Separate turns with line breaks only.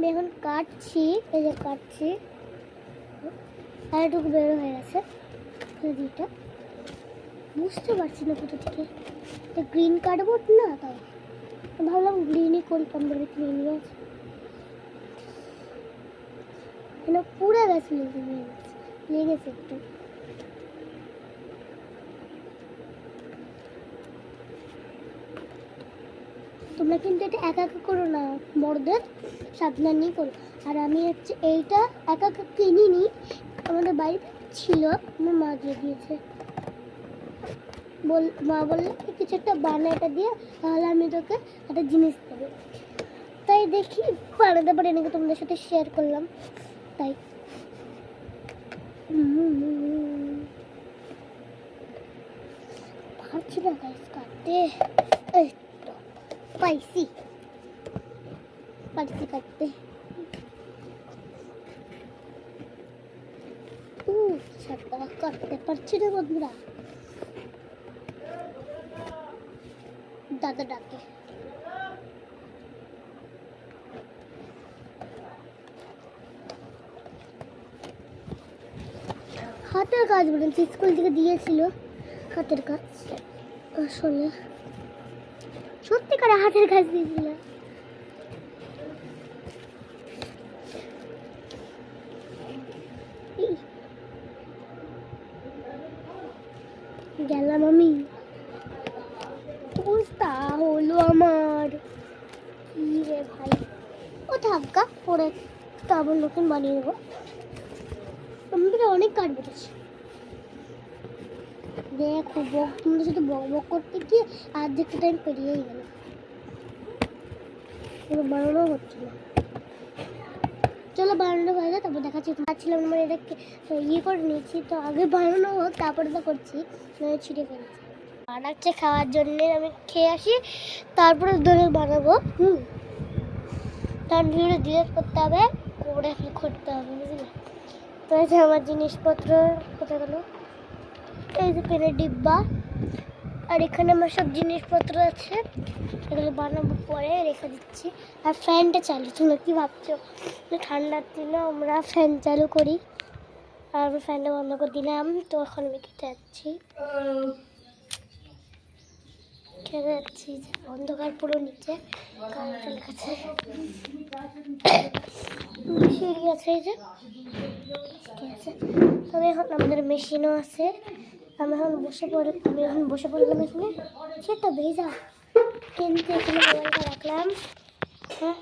আমি এখন কাটছি, এই যে কাটছি, আর একটু বের হয়ে গেছে দুইটা, বুঝতে পারছি না কোথা থেকে। গ্রিন কাটবো না, তাই ভাবলাম গ্রিনই করি, কমপ্লিট গ্রিনই আছে। পুরো গাছ লেগেছে একটু। তোমরা কিন্তু এটা একা একা করো না, বড়দের সাবধানে করো। আর আমি হচ্ছে এইটা একা একা কিনিনি, আমাদের বাড়িতে ছিল, আমার মা দিয়ে দিয়েছে। মা বললে কিছু একটা বানাটা দিয়ে, তাহলে আমি তোকে একটা জিনিস দেবো। তাই দেখি বানাতে পারি নাকি, তোমাদের সাথে শেয়ার করলাম। তাই পারছি না গাইস কাটতে, পাইছি কাটতে। কাটতে পারছি না বন্ধুরা, দাদা ডাকে। হাতের কাজ বলেছি, স্কুল থেকে দিয়েছিল হাতের কাজ, আসলে সত্যিকার হাতের কাজ দিয়েছিল। গেলাম আমি, অবস্থা হলো আমার কি রে ভাই। ও থাকা পরে তো আবার নতুন বানিয়ে নেবো। আমাদের অনেক কাঠ বেরোচ্ছে, দেখো তোমাদের সাথে বক বক করতে গিয়ে অর্ধেকটা টাইম পেরিয়েই গেল, কোনো বানানো হচ্ছে না। চলো বানানো হয়ে যায়, তারপর দেখাচ্ছি। পাচ্ছিলাম মানে এটাকে ইয়ে করে নিয়েছি, তো আগে বানানো হোক তারপরে তো করছি, ছিঁড়ে ফেলছি। বানাচ্ছে খাওয়ার জন্যে, আমি খেয়ে আসি তারপরে ধরে বানাবো। তার ভিডিও ডিলিট করতে হবে, করে করতে হবে, বুঝলে? তো এই যে আমার জিনিসপত্র কোথায় গেল, এই যে পেনের ডিব্বা, আর এখানে আমার সব জিনিসপত্র আছে, এগুলো বানাবো পরে রেখে দিচ্ছি। আর ফ্যানটা চালু, তোমরা কি ভাবছো ঠান্ডার দিনে আমরা ফ্যান চালু করি, আর আমি ফ্যানটা বন্ধ করে দিলাম। তো এখন আমি খেতে যাচ্ছি, অন্ধকার পুরো নিচে কারেন্টের কাছে সিঁড়ি আছে, এই যে ঠিক আছে। তবে এখন আমাদের মেশিনও আছে, আমি এখন বসে পড়লাম এখানে, সেটা ভেজা কিন্তু এখানে মোবাইলটা রাখলাম। হ্যাঁ